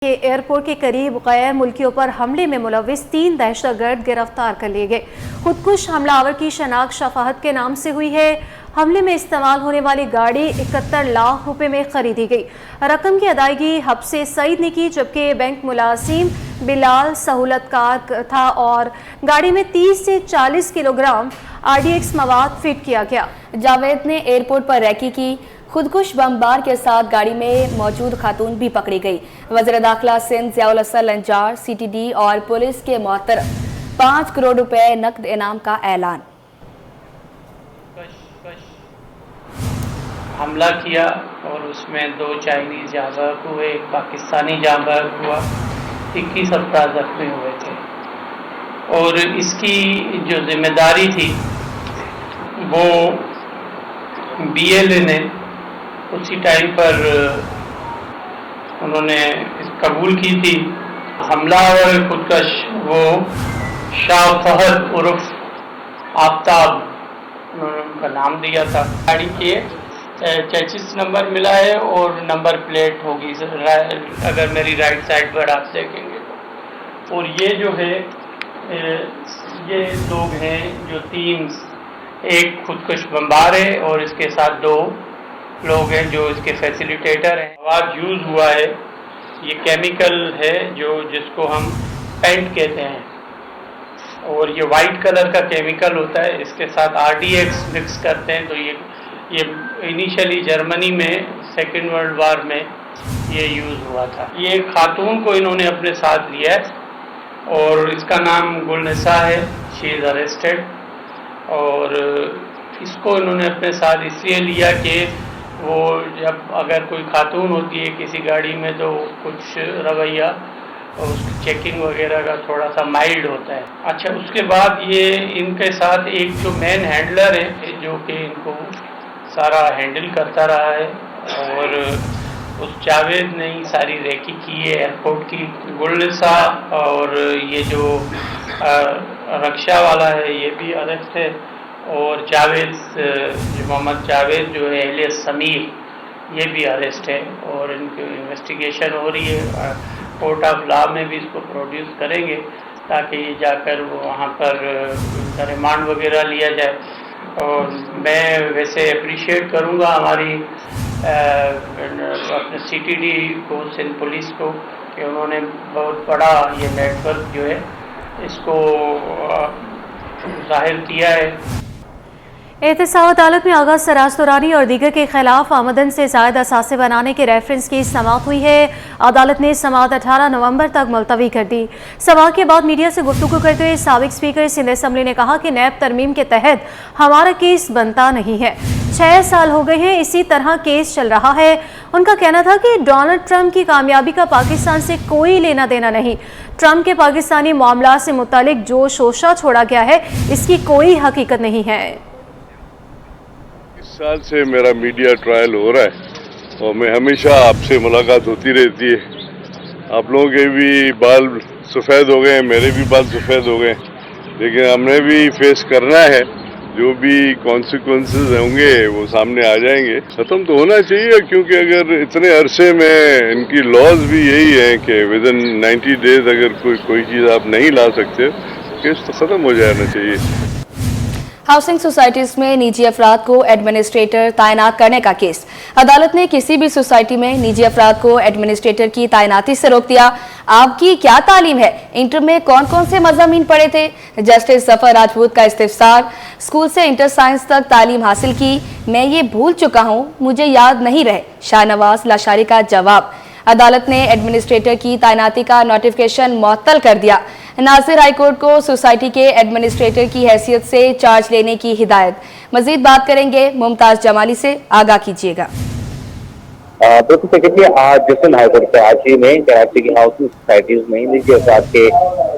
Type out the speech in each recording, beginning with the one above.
کہ ایئرپورٹ کے قریب غیر ملکیوں پر حملے میں ملوث 3 دہشتگرد گرفتار کر لیے گئے۔ خودکش حملہ آور کی شناخت شفاعت کے نام سے ہوئی ہے۔ حملے میں استعمال ہونے والی گاڑی 71 لاکھ روپے میں خریدی گئی۔ رقم کی ادائیگی حبس سعید نے کی، جبکہ بینک ملازم بلال سہولت کار تھا اور گاڑی میں 30 سے 40 کلو گرام RDX مواد فٹ کیا گیا۔ جاوید نے ایئرپورٹ پر ریکی کی۔ خودکش بمبار کے ساتھ گاڑی میں موجود خاتون بھی پکڑی گئی۔ وزیر داخلہ سندھ ضیاء الحسن لنجار، CTD اور پولیس کے محترم 5 کروڑ روپے نقد انعام کا اعلان۔ حملہ کیا اور اس میں 2 چائنیز جاں بحق ہوئے، ایک پاکستانی جاں بحق ہوا، 21 افراد زخمی ہوئے تھے۔ اور اس کی جو ذمہ داری تھی وہ BLA نے اسی ٹائم پر انہوں نے قبول کی تھی۔ حملہ اور خودکش وہ شاہ فہد عرف آفتاب انہوں نے ان کا نام دیا تھا۔ گاڑی کے چیسس نمبر ملا ہے اور نمبر پلیٹ ہوگی اگر میری رائٹ سائڈ پر آپ دیکھیں گے تو۔ اور یہ جو ہے یہ لوگ ہیں جو 3، ایک خودکش بمبار ہے اور اس کے ساتھ 2 لوگ ہیں جو اس کے فیسیلیٹیٹر ہیں۔ مواد یوز ہوا ہے، یہ کیمیکل ہے جس کو ہم پینٹ کہتے ہیں، اور یہ وائٹ کلر کا کیمیکل ہوتا ہے، اس کے ساتھ RDX مکس کرتے ہیں۔ تو یہ انیشلی جرمنی میں 2nd ورلڈ وار میں یہ یوز ہوا تھا۔ یہ ایک خاتون کو انہوں نے اپنے ساتھ لیا ہے اور اس کا نام گلنساء ہے، شی از اریسٹڈ۔ اور اس کو انہوں نے اپنے ساتھ اس لیے لیا کہ وہ جب اگر کوئی خاتون ہوتی ہے کسی گاڑی میں تو کچھ رویہ اور اس کی چیکنگ وغیرہ کا تھوڑا سا مائلڈ ہوتا ہے۔ اچھا، اس کے بعد یہ ان کے ساتھ ایک جو مین ہینڈلر ہے جو کہ ان کو سارا ہینڈل کرتا رہا ہے، اور اس جاوید نے ہی ساری ریکی کی ہے ایئرپورٹ کی۔ گلنساء اور یہ جو رکشا والا ہے یہ بھی اریسٹ ہے، اور جاوید محمد جاوید جو ہے الیاس سمیر یہ بھی اریسٹ ہے، اور ان کی انویسٹیگیشن ہو رہی ہے۔ کورٹ آف لا میں بھی اس کو پروڈیوس کریں گے تاکہ یہ جا کر وہاں پر ان کا ریمانڈ وغیرہ لیا جائے۔ اور میں ویسے اپریشیٹ کروں گا ہماری اپنے CTD کو، سندھ پولیس کو، کہ انہوں نے بہت بڑا یہ نیٹ ورک جو ہے اس کو ظاہر کیا ہے۔ احتساب عدالت میں آغا سراج دورانی اور دیگر کے خلاف آمدن سے زائد اثاثے بنانے کے ریفرنس کی سماعت ہوئی ہے۔ عدالت نے سماعت 18 نومبر تک ملتوی کر دی۔ سماعت کے بعد میڈیا سے گفتگو کرتے ہوئے سابق اسپیکر سندھ اسمبلی نے کہا کہ نیب ترمیم کے تحت ہمارا کیس بنتا نہیں ہے۔ 6 سال ہو گئے ہیں اسی طرح کیس چل رہا ہے۔ ان کا کہنا تھا کہ ڈونلڈ ٹرمپ کی کامیابی کا پاکستان سے کوئی لینا دینا نہیں۔ ٹرمپ کے پاکستانی معاملات سے متعلق جو شوشہ چھوڑا گیا ہے اس کی کوئی حقیقت نہیں ہے۔ اس سال سے میرا میڈیا ٹرائل ہو رہا ہے اور میں ہمیشہ آپ سے ملاقات ہوتی رہتی ہے۔ آپ لوگوں کے بھی بال سفید ہو گئے ہیں، میرے بھی بال سفید ہو گئے ہیں، لیکن ہم نے بھی فیس کرنا ہے۔ جو بھی کانسیکوینسز ہوں گے وہ سامنے آ جائیں گے۔ ختم تو ہونا چاہیے، کیونکہ اگر اتنے عرصے میں ان کی لاز بھی یہی ہے کہ ودن 90 ڈیز اگر کوئی چیز آپ نہیں لا سکتے، کیس تو ختم ہو جانا چاہیے۔ ہاؤسنگ سوسائٹیز میں نجی افراد کو ایڈمنسٹریٹر تعینات کرنے کا کیس۔ عدالت نے کسی بھی سوسائٹی میں نجی افراد کو ایڈمنسٹریٹر کی تعیناتی سے روک دیا۔ آپ کی کیا تعلیم ہے؟ انٹر میں کون کون سے مضامین پڑھے تھے؟ جسٹس ظفر راجپوت کا استفسار۔ اسکول سے انٹر سائنس تک تعلیم حاصل کی، میں یہ بھول چکا ہوں، مجھے یاد نہیں رہے۔ شاہ نواز لاشاری کا جواب۔ عدالت نے ایڈمنسٹریٹر کی تعیناتی کا نوٹیفکیشن معطل کر دیا۔ ناظر ہائی کورٹ کو سوسائٹی کے ایڈمنسٹریٹر کی حیثیت سے چارج لینے کی ہدایت۔ مزید بات کریں گے ممتاز جمالی سے، آگاہ کیجیے گا۔ بالکل سیکرٹری، آج جسٹن ہائی کورٹ کے حاضری میں کراچی کی ہاؤسنگ سوسائٹیز میں نجی افراد کے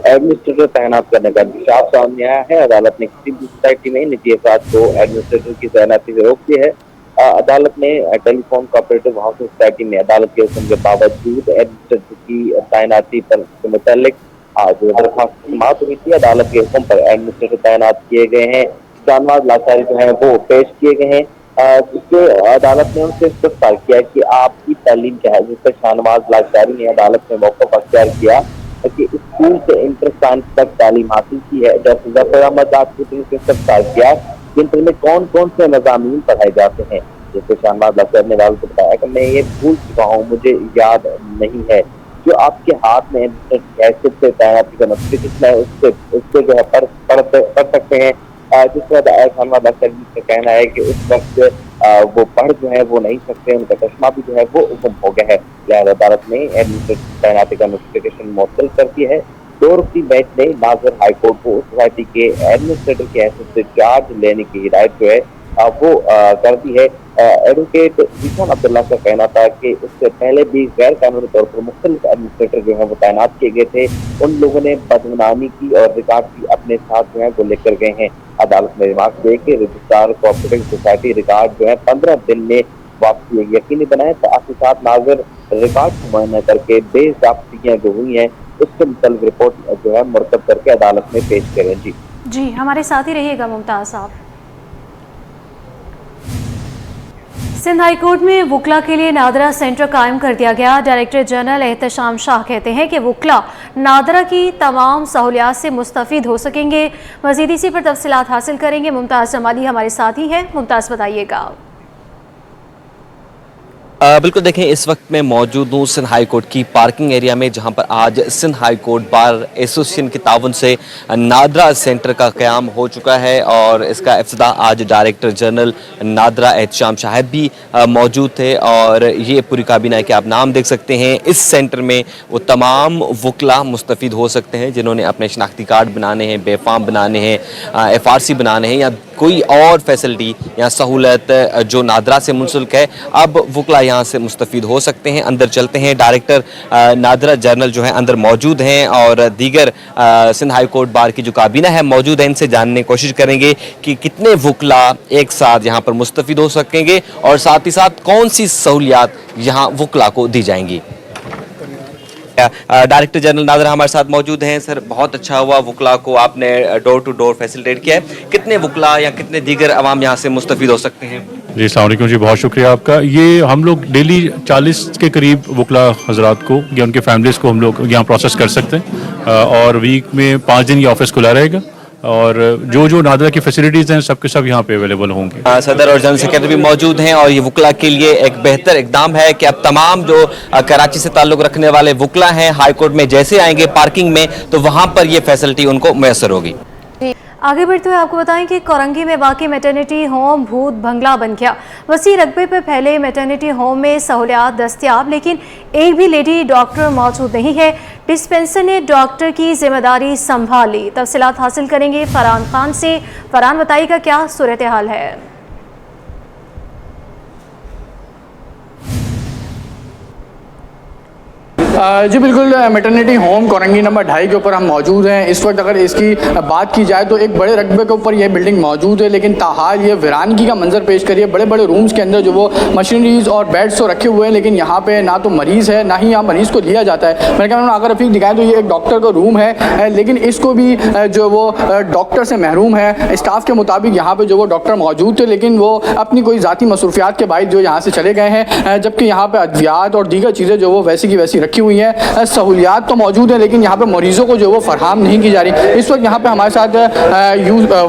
ایڈمنسٹریٹر تعینات کرنے کا انکشاف سامنے آیا ہے۔ عدالت نے کسی بھی سوسائٹی میں نجی افراد کو ایڈمنسٹریٹر کی تعیناتی سے روک دی ہے۔ عدالت نے ٹیلی فون کوآپریٹو ہاؤسنگ سوسائٹی میں عدالت کے حکم کے باوجود ایڈمنسٹریٹر کی تعیناتی پر متعلق آج درخواست سماعت ہوئی تھی۔ عدالت کے حکم پر ایڈمنسٹریٹر تعینات کیے گئے ہیں۔ شاہ نواز لاشاری جو ہیں وہ پیش کیے گئے ہیں۔ جس کے عدالت نے ان سے استفسار کیا کہ آپ کی تعلیم کیا ہے، جس پر شاہنواز لاکھاری نے عدالت میں موقف اختیار کیا کہ اسکول سے انٹر سائنس تک تعلیم حاصل کی ہے. جیسے ظفر احمد آفریدی نے استفسار کیا کہ انٹر میں کون کون سے مضامین پڑھائے جاتے ہیں. جیسے شاہنواز لاکھاری نے عدالت کو بتایا کہ میں یہ بھول چکا ہوں، مجھے یاد نہیں ہے. جو آپ کے ہاتھ میں حیثیت سے تعیناتی کا نوٹیفکیشن ہے اس سے جو ہے پڑھ سکتے ہیں. جس طرح شاہنواز لاکھاری کا کہنا ہے کہ اس وقت وہ پڑھ جو ہے وہ نہیں سکتے، ان کا چشمہ بھی جو ہے وہ گم ہو گیا ہے. لہٰذا عدالت نے ایڈمنسٹریٹر تعیناتی کا نوٹیفکیشن معطل کر دیا ہے. 2 رکنی بینچ نے ناظر ہائی کورٹ کو سوسائٹی کے ایڈمنسٹریٹر کی حیثیت سے چارج لینے کی ہدایت جو ہے وہ کر دی ہے. ایڈوکیٹ ذیشان عبداللہ کا کہنا تھا کہ اس سے پہلے بھی غیر قانونی طور پر مختلف ایڈمنسٹریٹر جو ہیں وہ تعینات کیے گئے تھے. ان لوگوں نے بدعنوانی کی اور ریکارڈ کی اپنے ساتھ جو ہے وہ لے کر گئے ہیں. عدالت میں ریمارک دے کے رجسٹرار کوآپریٹو سوسائٹی ریکارڈ جو ہے 15 دن میں واپسی یقینی بنائے. ساتھ ناظر ریکارڈ کو معائنہ کر کے بے ضابطگیاں جو ہوئی ہیں اس سے متعلق رپورٹ جو ہے مرتب کر کے عدالت میں پیش کریں. جی ہمارے ساتھ ہی رہیے گا ممتاز صاحب. سندھ ہائی کورٹ میں وکلا کے لیے نادرہ سینٹر قائم کر دیا گیا. ڈائریکٹر جنرل احتشام شاہ کہتے ہیں کہ وکلا نادرہ کی تمام سہولیات سے مستفید ہو سکیں گے. مزید اسی پر تفصیلات حاصل کریں گے. ممتاز جمالی ہمارے ساتھ ہی ہیں. ممتاز بتائیے گا. بالکل دیکھیں اس وقت میں موجود ہوں سندھ ہائی کورٹ کی پارکنگ ایریا میں، جہاں پر آج Sindh high court bar association کے تعاون سے نادرہ سینٹر کا قیام ہو چکا ہے اور اس کا افتتاح آج ڈائریکٹر جنرل نادرہ احتشام شاہ بھی موجود تھے. اور یہ پوری کابینہ ہے کہ آپ نام دیکھ سکتے ہیں. اس سینٹر میں وہ تمام وکلا مستفید ہو سکتے ہیں جنہوں نے اپنے شناختی کارڈ بنانے ہیں، بے فارم بنانے ہیں، FRC بنانے ہیں یا کوئی اور فیسلٹی یا سہولت جو نادرہ سے منسلک ہے. اب وکلا یہاں سے مستفید ہو سکتے ہیں. اندر چلتے ہیں. ڈائریکٹر نادرہ جنرل جو ہے اندر موجود ہیں اور دیگر سندھ ہائی کورٹ بار کی جو کابینہ ہے موجود ہے. ان سے جاننے کی کوشش کریں گے کہ کتنے وکلا ایک ساتھ یہاں پر مستفید ہو سکیں گے اور ساتھ ہی ساتھ کون سی سہولیات یہاں وکلا کو دی جائیں گی. ڈائریکٹر جنرل نادرہ ہمارے ساتھ موجود ہیں. سر بہت اچھا ہوا وکلا کو آپ نے ڈور ٹو ڈور فیسیلیٹیٹ کیا ہے. کتنے وکلا یا کتنے دیگر عوام یہاں سے مستفید ہو سکتے ہیں؟ جی السلام علیکم جی، بہت شکریہ آپ کا. یہ ہم لوگ ڈیلی 40 کے قریب وکلا حضرات کو یا ان کے فیملیز کو ہم لوگ یہاں پروسیس کر سکتے ہیں اور ویک میں 5 دن یہ آفس کھلا رہے گا اور جو نادرہ کی فیسلٹیز ہیں سب کے سب یہاں پہ اویلیبل ہوں گے. صدر اور جنرل سیکرٹری بھی موجود ہیں اور یہ وکلا کے لیے ایک بہتر اقدام ہے کہ اب تمام جو کراچی سے تعلق رکھنے والے وکلا ہیں ہائی کورٹ میں جیسے آئیں گے پارکنگ میں تو وہاں پر یہ فیسلٹی ان کو میسر ہوگی. آگے بڑھتے ہوئے آپ کو بتائیں کہ کورنگی میں واقع میٹرنیٹی ہوم بھوت بنگلہ بن گیا. وسیع رقبے پر پھیلے میٹرنیٹی ہوم میں سہولیات دستیاب لیکن ایک بھی لیڈی ڈاکٹر موجود نہیں ہے. ڈسپینسر نے ڈاکٹر کی ذمہ داری سنبھال لی. تفصیلات حاصل کریں گے فرحان خان سے. فرحان بتائیے گا کیا صورتحال ہے؟ جی بالکل، میٹرنیٹی ہوم کورنگی نمبر 2.5 کے اوپر ہم موجود ہیں. اس وقت اگر اس کی بات کی جائے تو ایک بڑے رقبے کے اوپر یہ بلڈنگ موجود ہے لیکن تاحال یہ ویرانگی کا منظر پیش کری ہے. بڑے بڑے رومز کے اندر جو وہ مشینریز اور بیڈس تو رکھے ہوئے ہیں لیکن یہاں پہ نہ تو مریض ہے نہ ہی یہاں مریض کو لیا جاتا ہے. میں نے کہا اگر رفیق دکھائیں تو یہ ایک ڈاکٹر کا روم ہے لیکن اس کو بھی جو وہ ڈاکٹر سے محروم ہے. اسٹاف کے مطابق یہاں پہ جو وہ ڈاکٹر موجود تھے لیکن وہ اپنی کوئی ذاتی مصروفیات کے باعث جو یہاں سے چلے گئے ہیں، جبکہ یہاں پہ ادویات اور دیگر چیزیں جو وہ ویسی کی ویسی رکھی ہوئی ہیں. سہولیات تو موجود ہیں لیکن یہاں پہ مریضوں کو جو وہ فراہم نہیں کی جا رہی. اس وقت یہاں پہ ہمارے ساتھ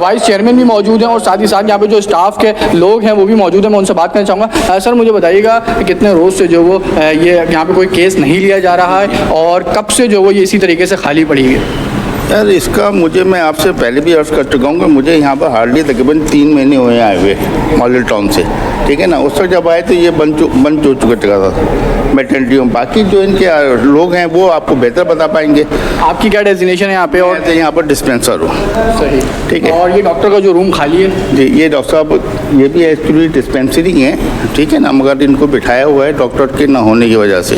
وائس چیئرمین بھی موجود ہیں اور ساتھ ہی ساتھ یہاں پہ جو اسٹاف کے لوگ ہیں وہ بھی موجود ہیں. میں ان سے بات کرنا چاہوں گا. سر مجھے بتائیے گا کہ کتنے روز سے جو وہ یہ یہاں پہ کوئی کیس نہیں لیا جا رہا ہے اور کب سے جو وہ یہ اسی طریقے سے خالی پڑی ہوئی ہے؟ یار اس کا میں آپ سے پہلے بھی عرض کر چکا ہوں کہ مجھے یہاں پر ہارڈلی تقریباً 3 مہینے ہوئے آئے ہوئے ماڈل ٹاؤن سے، ٹھیک ہے نا. اس وقت جب آئے تو یہ بن چکا تھا میٹرنٹی ہوم. باقی جو ان کے لوگ ہیں وہ آپ کو بہتر بتا پائیں گے. آپ کی کیا ڈیزینیشن ہے یہاں پہ؟ اور یہاں پر ڈسپینسر ہو. صحیح، ٹھیک ہے. اور یہ ڈاکٹر کا جو روم خالی ہے؟ جی یہ ڈاکٹر صاحب یہ بھی ایکچولی ڈسپینسری ہیں، ٹھیک ہے نا، مگر ان کو بٹھایا ہوا ہے ڈاکٹر کے نہ ہونے کی وجہ سے.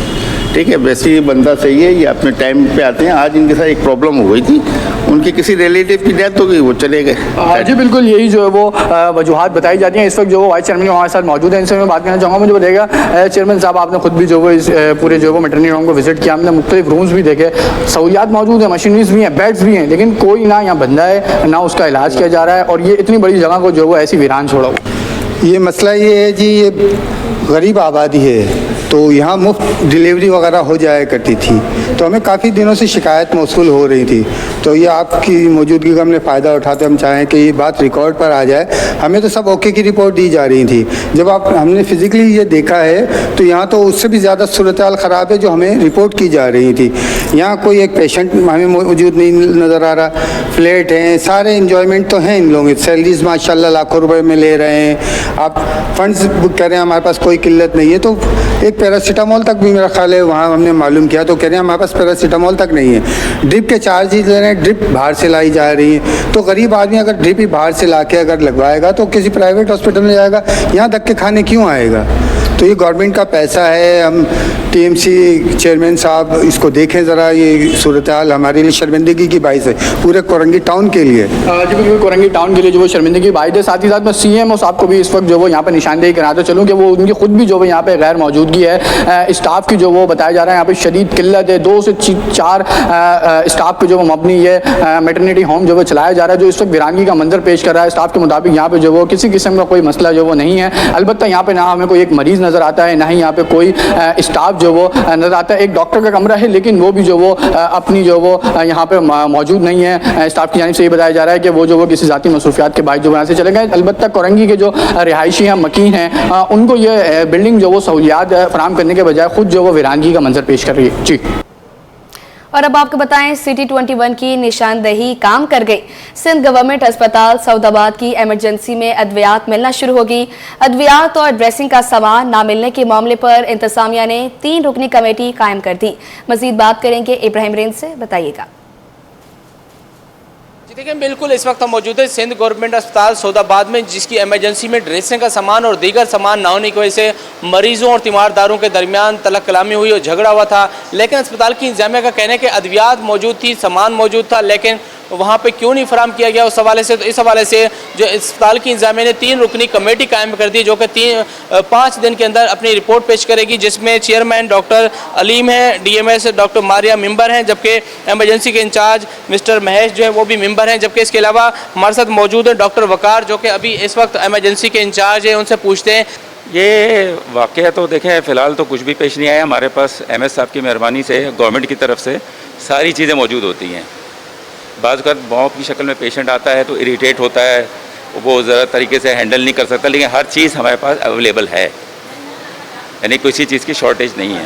ٹھیک ہے، ویسے یہ بندہ صحیح ہے، یہ اپنے ٹائم پہ آتے ہیں. آج ان کے ساتھ ایک پرابلم ہو گئی تھی، ان کی کسی ریلیٹیو کی ڈیتھ ہو گئی، وہ چلے گئے. جی بالکل، یہی جو ہے وہ وجوہات بتائی جاتی ہیں. اس وقت جو وہ وائس چیئرمین ہمارے ساتھ موجود ہیں، ان سے میں بات کرنا چاہوں گا. مجھے بتائیے گا چیئرمین صاحب، آپ نے خود بھی جو وہ اس پورے جو وہ میٹرنیٹی ہوم کو وزٹ کیا، ہم نے مختلف رومز بھی دیکھے، سہولیات موجود ہیں، مشینریز بھی ہیں، بیڈس بھی ہیں، لیکن کوئی نہ یہاں بندہ ہے نہ اس کا علاج کیا جا رہا ہے اور یہ اتنی بڑی جگہ کو جو وہ ایسی ویران چھوڑا ہوا. ये मसला ये है जी, ये गरीब आबादी है तो यहाँ मुफ्त डिलीवरी वगैरह हो जाया करती थी, तो हमें काफ़ी दिनों से शिकायत मौसूल हो रही थी। तो ये आपकी मौजूदगी का हमने फ़ायदा उठाते हम चाहें कि ये बात रिकॉर्ड पर आ जाए। हमें तो सब ओके की रिपोर्ट दी जा रही थी, जब हमने फिज़िकली ये देखा है तो यहाँ तो उससे भी ज़्यादा सूरत हाल ख़राब है जो हमें रिपोर्ट की जा रही थी। यहाँ कोई एक पेशेंट हमें मौजूद नहीं नज़र आ रहा, फ्लैट हैं, सारे इंजॉयमेंट तो हैं इन लोगों की, सैलरीज माशाल्लाह लाखों रुपए में ले रहे हैं, आप फंड्स बुक कर रहे हैं, हमारे पास कोई किल्लत नहीं है। तो एक पैरासीटामोल तक भी मेरा ख्याल है वहाँ हमने मालूम किया तो कह रहे हैं हमारे पास पैरासीटामोल तक नहीं है। ड्रिप के चार्जेस ले रहे हैं, ड्रिप बाहर से लाई जा रही है। तो गरीब आदमी अगर ड्रिप ही बाहर से ला के अगर लगवाएगा तो किसी प्राइवेट हॉस्पिटल में जाएगा, यहाँ धक्के खाने क्यों आएगा? तो ये गवर्नमेंट का पैसा है। हम टीएमसी चेयरमैन साहब इसको देखें ज़रा, ये सूरत हाल हमारे लिए शर्मिंदगी की बाइस है पूरे कोरंगी टाउन के लिए। जी बिल्कुल, कोरंगी टाउन के लिए जो वो शर्मिंदगी की बाइस है। साथ ही साथ मैं CMO साहब को भी इस वक्त जो वो यहाँ पे निशानदेही कराते चलूँ कि वो उनकी खुद भी जो वो यहाँ पे गैर मौजूदगी है स्टाफ की, जो वो बताया जा रहा है यहाँ पे शदीद किल्लत है। 2 से 4 स्टाफ पे जो वो मबनी है मैटरनिटी होम जो वो चलाया जा रहा है, जो इस वक्त वीरानगी का मंजर पेश कर रहा है। स्टाफ के मुताबिक यहाँ पे जो वो किसी किस्म का कोई मसला जो वो नहीं है। अलबत्ता यहाँ पे ना हमें कोई एक मरीज़ नज़र आता है, ना ही यहाँ पे कोई स्टाफ जो वो नज़र आता है। एक डॉक्टर का कमरा है लेकिन वो भी जो वो अपनी जो वो यहाँ पे मौजूद नहीं है। स्टाफ की जानिब से ये बताया जा रहा है कि वो जो वो किसी ज़ाती मसरूफियात के बायस जो यहाँ से चले गए। अलबत्ता कोरंगी के जो रिहायशी हैं, मकीन हैं, उनको ये बिल्डिंग जो वो सहूलियात फराहम करने के बजाय खुद जो वो वीरानगी का मंजर पेश कर रही है। जी, और अब आपको बताएं, सिटी 21 की निशानदेही काम कर गई। सिंध गवर्नमेंट अस्पताल सऊदाबाद की इमरजेंसी में अद्वियात मिलना शुरू होगी। अद्वियात और ड्रेसिंग का सामान ना मिलने के मामले पर इंतजामिया ने 3 रुकनी कमेटी कायम कर दी। मजीद बात करेंगे इब्राहिम रेंज से, बताइएगा। देखिए बिल्कुल इस वक्त हम मौजूद है सिंध गवर्नमेंट अस्पताल सऊदाबाद में, जिसकी इमरजेंसी में ड्रेसिंग का सामान और दीगर सामान ना होने की वजह से मरीजों और तीमारदारों के दरमियान तलक कलामी हुई और झगड़ा हुआ था। लेकिन अस्पताल की इंतजामिया का कहना है कि अद्वियात मौजूद थी, सामान मौजूद था, लेकिन वहाँ पे क्यों नहीं फराम किया गया उस हवाले से। तो इस हवाले से जो अस्पताल की इंतजामिया ने 3 रुकनी कमेटी कायम कर दी, जो कि 5 दिन के अंदर अपनी रिपोर्ट पेश करेगी, जिसमें चेयरमैन डॉक्टर अलीम हैं, DMS डॉक्टर मारिया मेंबर हैं, जबकि इमरजेंसी के इंचार्ज मिस्टर महेश जो है वो भी मेंबर हैं। जबकि इसके अलावा हमारे साथ मौजूद है डॉक्टर वकार, जो कि अभी इस वक्त इमरजेंसी के इंचार्ज हैं। उनसे पूछते हैं। ये वाक़या तो देखें फ़िलहाल तो कुछ भी पेश नहीं आया हमारे पास। MS साहब की मेहरबानी से गवर्नमेंट की तरफ से सारी चीज़ें मौजूद होती हैं। बाज़ वक़्त मौत की शक्ल में पेशेंट आता है तो इरिटेट होता है, वो ज़रा तरीके से हैंडल नहीं कर सकता, लेकिन हर चीज़ हमारे पास अवेलेबल है, यानी किसी चीज़ की शॉर्टेज नहीं है।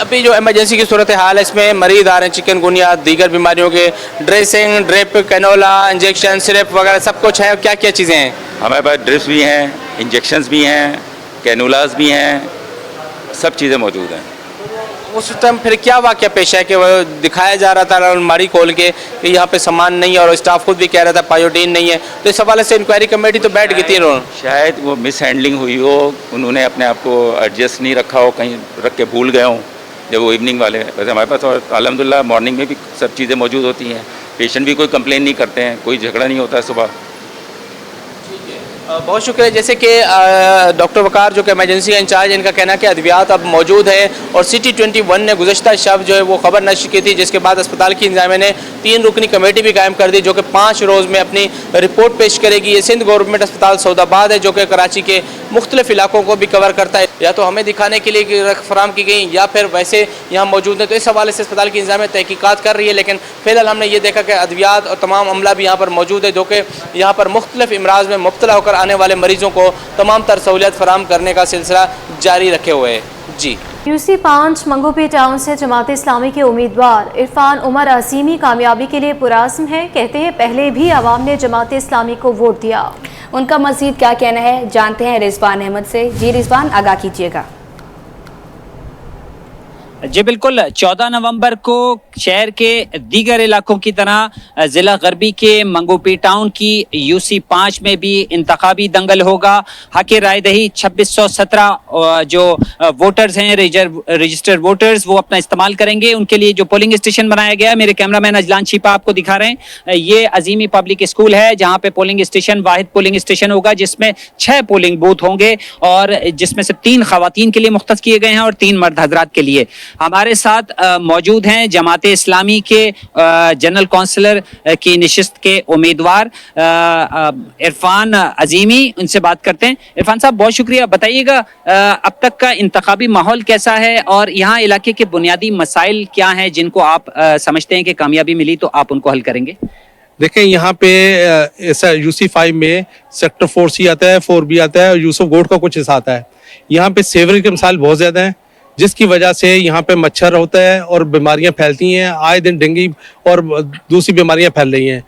अभी जो इमरजेंसी की सूरत हाल है, इसमें मरीज आ रहे हैं चिकनगुनिया, दीगर बीमारियों के, dressing, drip, cannula, injection, syrup वगैरह सब कुछ है। क्या क्या चीज़ें हैं हमारे पास? ड्रिप्स भी हैं, इंजेक्शंस भी हैं, कैनोलास भी हैं, सब चीज़ें मौजूद हैं। उस टाइम फिर क्या वाक़या पेश है कि वो दिखाया जा रहा था अलमारी खोल के कि यहाँ पे सामान नहीं है, और स्टाफ खुद भी कह रहा था पायोडीन नहीं है। तो इस हवाले से इंक्वायरी कमेटी तो बैठ गई थी। शायद वो मिस हैंडलिंग हुई हो, उन्होंने अपने आप को एडजस्ट नहीं रखा हो, कहीं रख के भूल गए हों जब वो इवनिंग वाले। वैसे हमारे पास और अल्हम्दुलिल्लाह मॉर्निंग में भी सब चीज़ें मौजूद होती हैं। पेशेंट भी कोई कंप्लेन नहीं करते हैं, कोई झगड़ा नहीं होता है सुबह। बहुत शुक्रिया। जैसे कि डॉक्टर वकार जो कि इमरजेंसी का इंचार्ज, इनका कहना है कि अद्वियात अब मौजूद है, और सिटी 21 ने गुज़श्ता शब जो है वो खबर नशर की थी, जिसके बाद अस्पताल की इंतजामिया ने 3 रुकनी कमेटी भी कायम कर दी, जो कि 5 रोज़ में अपनी रिपोर्ट पेश करेगी। ये सिंध गवर्नमेंट अस्पताल सऊदाबाद है, जो कि कराची के मुख्तलिफ इलाकों को भी कवर करता है। या तो हमें दिखाने के लिए फराम की गई, या फिर वैसे यहाँ मौजूद है। तो इस हवाले से अस्पताल की इंतजामिया तहकीकात कर रही है। लेकिन फिलहाल हमने ये देखा कि अद्वियात और तमाम अमला भी यहाँ पर मौजूद है, जो कि यहाँ पर मुख्तलिफ इमराज में मुब्तला होकर आने वाले मरीजों को तमाम तर सहूलियत फराम करने का सिलसिला जारी रखे हुए है। जी, UC 5 मंगोपी टाउन से जमात इस्लामी के उम्मीदवार इरफान उमर अजीमी कामयाबी के लिए पुरआज़्म है। कहते हैं पहले भी अवाम ने जमात इस्लामी को वोट दिया। उनका मज़ीद क्या कहना है जानते हैं रिजवान अहमद से। जी रिजवान, आगाह कीजिएगा। जी बिल्कुल, 14 नवंबर को शहर के दीगर इलाकों की तरह ज़िला गरबी के मंगोपी टाउन की UC 5 में भी इंतखाबी दंगल होगा। हक राय दही 2617 जो वोटर्स हैं, रजिस्टर्ड वोटर्स, वो अपना इस्तेमाल करेंगे। उनके लिए जो पोलिंग स्टेशन बनाया गया है, मेरे कैमरामैन अजलान शिपा आपको दिखा रहे हैं, ये अजीमी पब्लिक स्कूल है, जहाँ पे पोलिंग स्टेशन वाहिद पोलिंग स्टेशन होगा, जिसमें 6 पोलिंग बूथ होंगे, और जिसमें से 3 खवातीन के लिए मुख्तस किए गए हैं और 3 मर्द हजरात के लिए। हमारे साथ मौजूद हैं जमात इस्लामी के जनरल काउंसिलर की निशिस्त के उम्मीदवार इरफान अजीमी, उनसे बात करते हैं। इरफान साहब, बहुत शुक्रिया। बताइएगा अब तक का इंतखाबी माहौल कैसा है और यहाँ इलाके के बुनियादी मसाइल क्या हैं जिनको आप समझते हैं कि कामयाबी मिली तो आप उनको हल करेंगे? देखें, यहाँ पे ऐसा UC5 में सेक्टर 4C आता है, 4B आता है और यूसुफ गोड का कुछ हिस्सा आता है। यहाँ पे सेवरेज के मसाइल बहुत ज़्यादा हैं, जिसकी वजह से यहाँ पे मच्छर होता है और बीमारियाँ फैलती हैं। आए दिन डेंगू और दूसरी बीमारियाँ फैल रही हैं।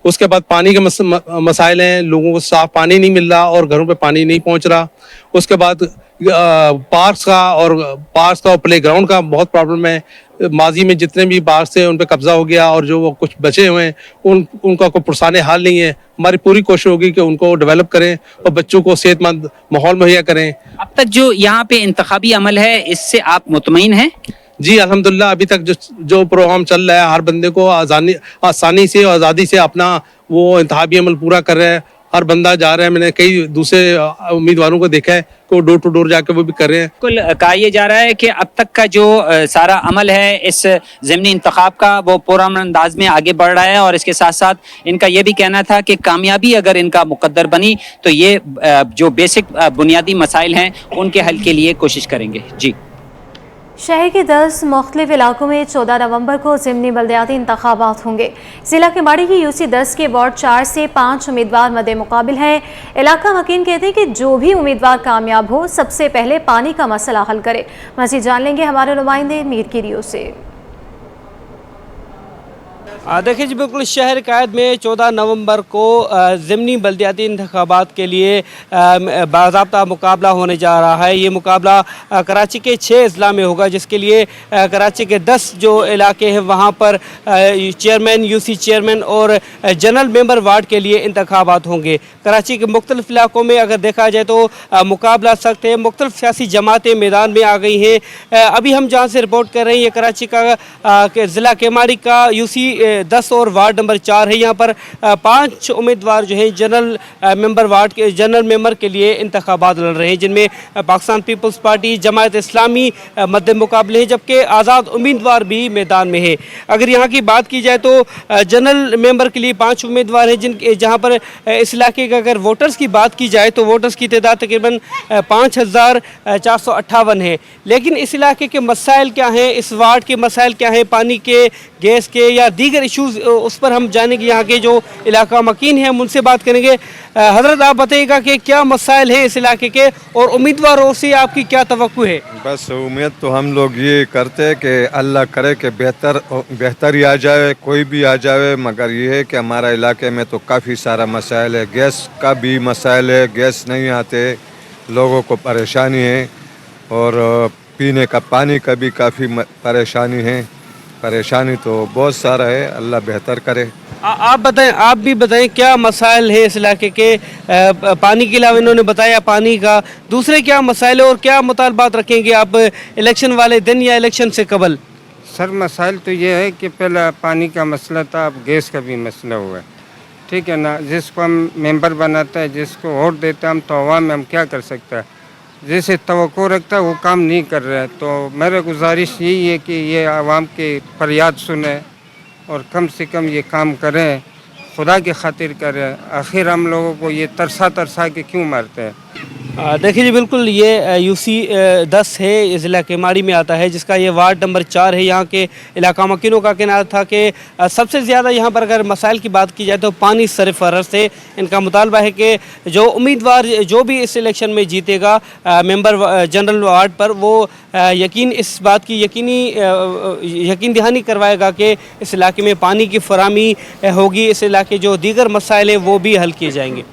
उसके बाद पानी के मसाइल हैं, लोगों को साफ पानी नहीं मिल रहा और घरों पे पानी नहीं पहुँच रहा। उसके बाद पार्क्स का और प्ले ग्राउंड का बहुत प्रॉब्लम है। माजी में जितने भी पार्क्स थे उन पे कब्जा हो गया और जो वो कुछ बचे हुए हैं उनका कोई पुरसाने हाल नहीं है। हमारी पूरी कोशिश होगी कि उनको डेवलप करें और बच्चों को सेहतमंद माहौल मुहैया करें। अब तक जो यहाँ पे इंतखाबी अमल है इससे आप मुतमईन हैं? जी अल्हम्दुलिल्लाह, अभी तक जो प्रोग्राम चल रहा है हर बंदे को आसानी से और आज़ादी से अपना वो इंतखाबी अमल पूरा कर रहा है। हर बंदा जा रहा है। मैंने कई दूसरे उम्मीदवारों को देखा है कि वो डोर टू डोर जाकर वो भी कर रहे हैं। कुल कहा यह जा रहा है कि अब तक का जो सारा अमल है इस ज़िमनी इंतखाब का वो पुरअमन अंदाज में आगे बढ़ रहा है और इसके साथ साथ इनका ये भी कहना था कि कामयाबी अगर इनका मुकद्दर बनी तो ये जो बेसिक बुनियादी मसाइल हैं उनके हल के लिए कोशिश करेंगे। जी, शहर के 10 मुख्तलिफ इलाकों में 14 नवंबर को ज़िमनी बल्दियाती इंतखाबात होंगे। ज़िला केमाड़ी की UC10 के वार्ड 4 से 5 उम्मीदवार मद्दे मुकाबिल हैं। इलाका वकील कहते हैं कि जो भी उम्मीदवार कामयाब हो सबसे पहले पानी का मसला हल करे। मज़ीद जान लेंगे हमारे नुमाइंदे मीर की रियो से। देखिए जी, बिल्कुल शहर कायद में 14 नवंबर को ज़िमनी बल्दियाती इंतखाबात के लिए बाज़ाब्ता मुकाबला होने जा रहा है। ये मुकाबला कराची के 6 अजला में होगा, जिसके लिए कराची के 10 जो इलाके हैं वहाँ पर चेयरमैन, UC चेयरमैन और जनरल मेंबर वार्ड के लिए इंतखाबात होंगे। कराची के मुख्तलिफ इलाकों में अगर देखा जाए तो मुकाबला सख्त है। मुख्तलिफ सियासी जमातें मैदान में आ गई हैं। अभी हम जहाँ से रिपोर्ट कर रहे हैं ये कराची का ज़िला केमाड़ी का UC 10 और वार्ड नंबर 4 है। यहाँ पर 5 उम्मीदवार जो हैं जनरल मेंबर के लिए इंतखाबात लड़ रहे हैं, जिनमें पाकिस्तान पीपल्स पार्टी, जमात इस्लामी मद्दे मुकाबले हैं, जबकि आज़ाद उम्मीदवार भी मैदान में है। अगर यहाँ की बात की जाए तो जनरल मेंबर के लिए 5 उम्मीदवार हैं, जहाँ पर इस इलाके का अगर वोटर्स की बात की जाए तो वोटर्स की तादाद तकरीबन 5458 है। लेकिन इस इलाके के मसाइल क्या हैं, इस वार्ड के मसाइल क्या हैं, पानी के, गैस के या दीगर इशूज़, उस पर हम जानेंगे। यहाँ के जो इलाका मकीन हैं हम उनसे बात करेंगे। हजरत, आप बताइएगा कि क्या मसाइल हैं इस इलाके के और उम्मीदवारों से आपकी क्या तवक्कु है? बस उम्मीद तो हम लोग ये करते हैं कि अल्लाह करे कि बेहतर ही आ जाए, कोई भी आ जाए, मगर ये है कि हमारा इलाके में तो काफ़ी सारा मसाइल है। गैस का भी मसाइल है, गैस नहीं आते, लोगों को परेशानी है और पीने का पानी का भी काफ़ी परेशानी है। परेशानी तो बहुत सारा है, अल्लाह बेहतर करे। आप बताएं, आप भी बताएं क्या मसाइल है इस इलाके के। पानी के अलावा इन्होंने बताया पानी का, दूसरे क्या मसाइल है और क्या मुतालबात रखेंगे आप इलेक्शन वाले दिन या इलेक्शन से कबल? सर, मसाइल तो ये है कि पहले पानी का मसला था, अब गैस का भी मसला हुआ है, ठीक है ना। जिसको हम मेंबर बनाता है, जिसको वोट देता है हम, तो अवाम में हम क्या कर सकते हैं, जैसे तवक्को रखता है वो काम नहीं कर रहा है। तो मेरा गुजारिश यही है कि ये आवाम के फरियाद सुने और कम से कम ये काम करें, खुदा की खातिर करें। आखिर हम लोगों को ये तरसा के क्यों मारते हैं? देखिए जी, बिल्कुल ये UC 10 है, ज़िला केमाड़ी में आता है, जिसका ये वार्ड नंबर 4 है। यहाँ के इलाका मकीनों का कहना था कि सबसे ज़्यादा यहाँ पर अगर मसाइल की बात की जाए तो पानी सरफ़हरस्त है। इनका मुतालबा है कि जो उम्मीदवार जो भी इस इलेक्शन में जीतेगा मेंबर जनरल वार्ड पर, वो इस बात की यकीन दहानी करवाएगा कि इस इलाके में पानी की फराहमी होगी, इस इलाके जो दीगर मसाइल हैं वो भी हल किए जाएंगे।